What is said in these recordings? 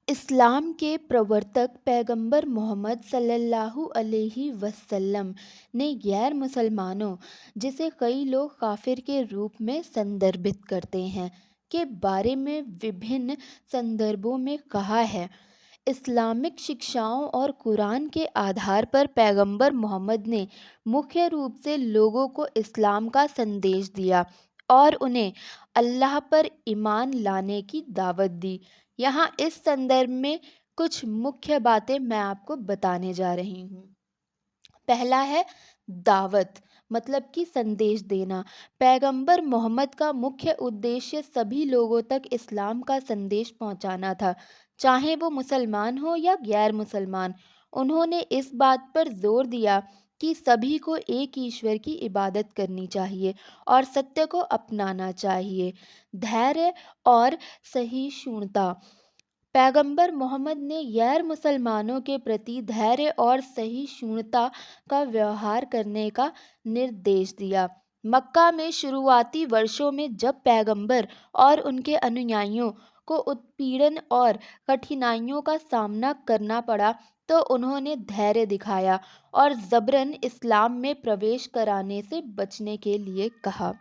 इस्लाम के प्रवर्तक पैगंबर मोहम्मद सल्लल्लाहु अलैहि वसल्लम ने गैर मुसलमानों, जिसे कई लोग काफिर के रूप में संदर्भित करते हैं, के बारे में विभिन्न संदर्भों में कहा है। इस्लामिक शिक्षाओं और कुरान के आधार पर पैगंबर मोहम्मद ने मुख्य रूप से लोगों को इस्लाम का संदेश दिया और उन्हें अल्लाह पर ईमान लाने की दावत दी। यहाँ इस संदर्भ में कुछ मुख्य बातें मैं आपको बताने जा रही हूँ। पहला है दावत, मतलब कि संदेश देना। पैगंबर मोहम्मद का मुख्य उद्देश्य सभी लोगों तक इस्लाम का संदेश पहुंचाना था, चाहे वो मुसलमान हो या गैर मुसलमान। उन्होंने इस बात पर जोर दिया कि सभी को एक ईश्वर की इबादत करनी चाहिए और सत्य को अपनाना चाहिए। धैर्य और सहिष्णुता, पैगंबर मोहम्मद ने गैर मुसलमानों के प्रति धैर्य और सहिष्णुता का व्यवहार करने का निर्देश दिया। मक्का में शुरुआती वर्षों में जब पैगंबर और उनके अनुयायियों को उत्पीड़न और कठिनाइयों का सामना करना पड़ा, तो उन्होंने धैर्य दिखाया और जबरन इस्लाम में प्रवेश कराने से बचने के लिए कहा।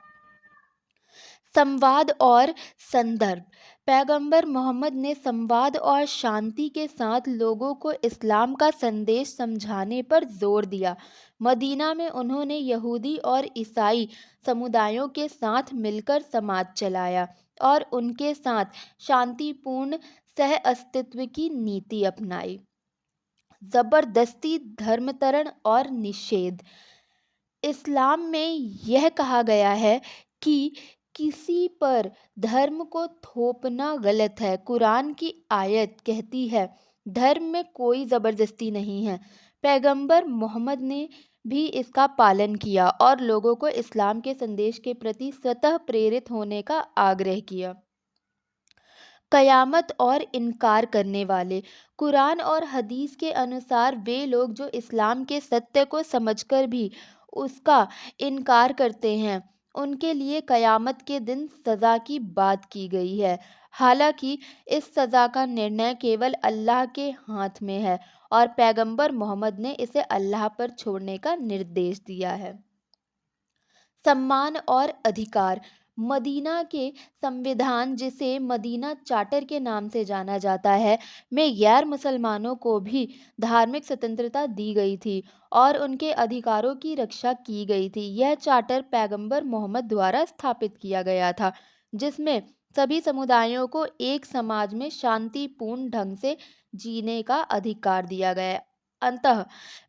संवाद और संदर्भ, पैगंबर मोहम्मद ने संवाद और शांति के साथ लोगों को इस्लाम का संदेश समझाने पर जोर दिया। मदीना में उन्होंने यहूदी और ईसाई समुदायों के साथ मिलकर समाज चलाया और उनके साथ शांतिपूर्ण सह अस्तित्व की नीति अपनाई। जबरदस्ती धर्मांतरण और निषेध, इस्लाम में यह कहा गया है कि किसी पर धर्म को थोपना गलत है। कुरान की आयत कहती है, धर्म में कोई ज़बरदस्ती नहीं है। पैगंबर मोहम्मद ने भी इसका पालन किया और लोगों को इस्लाम के संदेश के प्रति स्वतः प्रेरित होने का आग्रह किया। कयामत और इनकार करने वाले, कुरान और हदीस के अनुसार वे लोग जो इस्लाम के सत्य को समझकर भी उसका इनकार करते हैं, उनके लिए कयामत के दिन सज़ा की बात की गई है। हालांकि इस सज़ा का निर्णय केवल अल्लाह के हाथ में है और पैगंबर मोहम्मद ने इसे अल्लाह पर छोड़ने का निर्देश दिया है। सम्मान और अधिकार, मदीना के संविधान, जिसे मदीना चार्टर के नाम से जाना जाता है, में गैर मुसलमानों को भी धार्मिक स्वतंत्रता दी गई थी और उनके अधिकारों की रक्षा की गई थी। यह चार्टर पैगंबर मोहम्मद द्वारा स्थापित किया गया था, जिसमें सभी समुदायों को एक समाज में शांतिपूर्ण ढंग से जीने का अधिकार दिया गया है। अंततः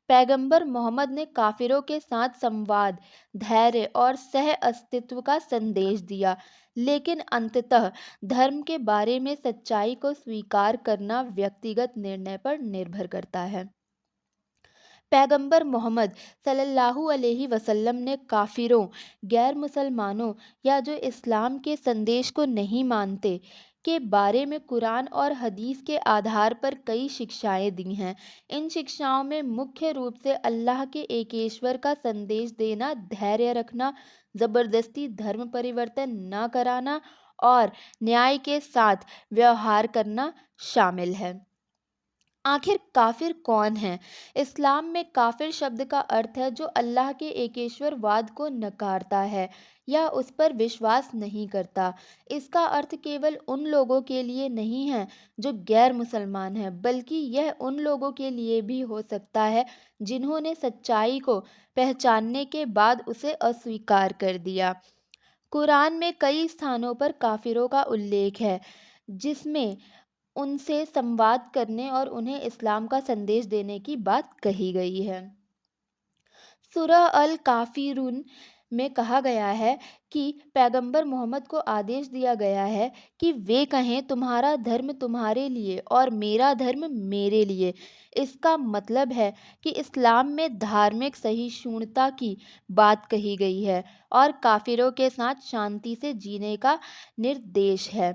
पैगंबर मोहम्मद ने काफिरों के साथ संवाद, धैर्य और सह अस्तित्व का संदेश दिया, लेकिन अंततः धर्म के बारे में सच्चाई को स्वीकार करना व्यक्तिगत निर्णय पर निर्भर करता है। पैगंबर मोहम्मद सल्लल्लाहु अलैहि वसल्लम ने काफिरों, गैर मुसलमानों या जो इस्लाम के संदेश को नहीं मानते के बारे में कुरान और हदीस के आधार पर कई शिक्षाएं दी हैं। इन शिक्षाओं में मुख्य रूप से अल्लाह के एकेश्वर का संदेश देना, धैर्य रखना, ज़बरदस्ती धर्म परिवर्तन न कराना और न्याय के साथ व्यवहार करना शामिल है। आखिर काफिर कौन है? इस्लाम में काफिर शब्द का अर्थ है जो अल्लाह के एकेश्वरवाद को नकारता है या उस पर विश्वास नहीं करता। इसका अर्थ केवल उन लोगों के लिए नहीं है जो गैर मुसलमान हैं, बल्कि यह उन लोगों के लिए भी हो सकता है जिन्होंने सच्चाई को पहचानने के बाद उसे अस्वीकार कर दिया। कुरान में कई स्थानों पर काफिरों का उल्लेख है, जिसमें उनसे संवाद करने और उन्हें इस्लाम का संदेश देने की बात कही गई है। सूरह अल काफिरून में कहा गया है कि पैगंबर मोहम्मद को आदेश दिया गया है कि वे कहें, तुम्हारा धर्म तुम्हारे लिए और मेरा धर्म मेरे लिए। इसका मतलब है कि इस्लाम में धार्मिक सहिष्णुता की बात कही गई है और काफिरों के साथ शांति से जीने का निर्देश है।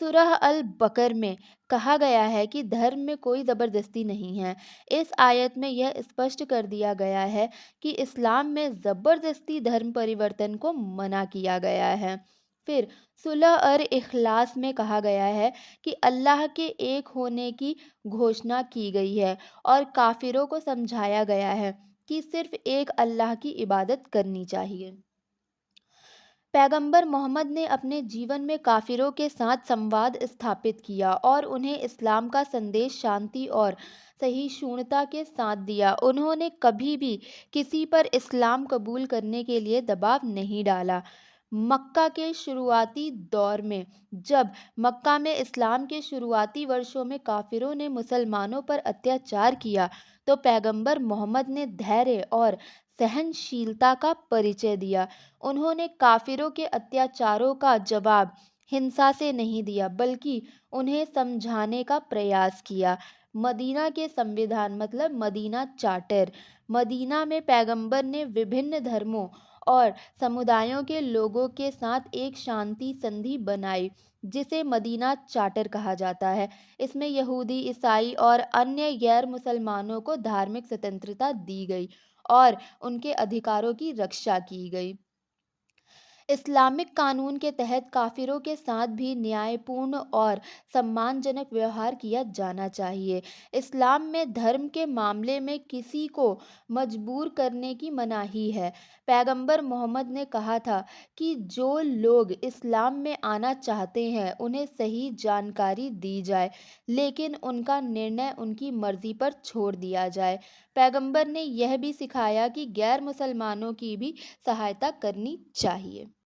सूरह अल बकर में कहा गया है कि धर्म में कोई ज़बरदस्ती नहीं है। इस आयत में यह स्पष्ट कर दिया गया है कि इस्लाम में ज़बरदस्ती धर्म परिवर्तन को मना किया गया है। پھر صلح اور اخلاص میں کہا گیا ہے کہ اللہ کے ایک ہونے کی گھوشنا کی گئی ہے، اور کافروں کو سمجھایا گیا ہے کہ صرف ایک اللہ کی عبادت کرنی چاہیے۔ پیغمبر محمد نے اپنے جیون میں کافروں کے ساتھ سمواد استھاپت کیا اور انہیں اسلام کا سندیش شانتی اور سہیشونتا کے ساتھ دیا۔ انہوں نے کبھی بھی کسی پر اسلام قبول کرنے کے لیے دباؤ نہیں ڈالا۔ مکہ کے شروعاتی دور میں جب مکہ میں اسلام کے شروعاتی ورشوں میں کافروں نے مسلمانوں پر اتیاچار کیا تو پیغمبر محمد نے دھیریہ اور سہن شیلتا کا پریچے دیا۔ انہوں نے کافروں کے اتیاچاروں کا جواب ہنسا سے نہیں دیا بلکہ انہیں سمجھانے کا پریاس کیا۔ مدینہ کے سنویدھان مطلب مدینہ چارٹر، مدینہ میں پیغمبر نے وبھن دھرموں اور سمدایوں کے لوگوں کے ساتھ ایک شانتی سندھی بنائی جسے مدینہ چارٹر کہا جاتا ہے۔ اس میں یہودی، عیسائی اور انیہ غیر مسلمانوں کو دھارمک سوتنترتا دی گئی اور ان کے ادھیکاروں کی رکشا کی گئی۔ اسلامک قانون کے تحت کافروں کے ساتھ بھی نیائے پورن اور سمان جنک ویوہار کیا جانا چاہیے۔ اسلام میں دھرم کے معاملے میں کسی کو مجبور کرنے کی مناہی ہے۔ پیغمبر محمد نے کہا تھا کہ جو لوگ اسلام میں آنا چاہتے ہیں انہیں صحیح جانکاری دی جائے لیکن ان کا نرنے ان کی مرضی پر چھوڑ دیا جائے۔ پیغمبر نے یہ بھی سکھایا کہ غیر مسلمانوں کی بھی سہایتا کرنی چاہیے۔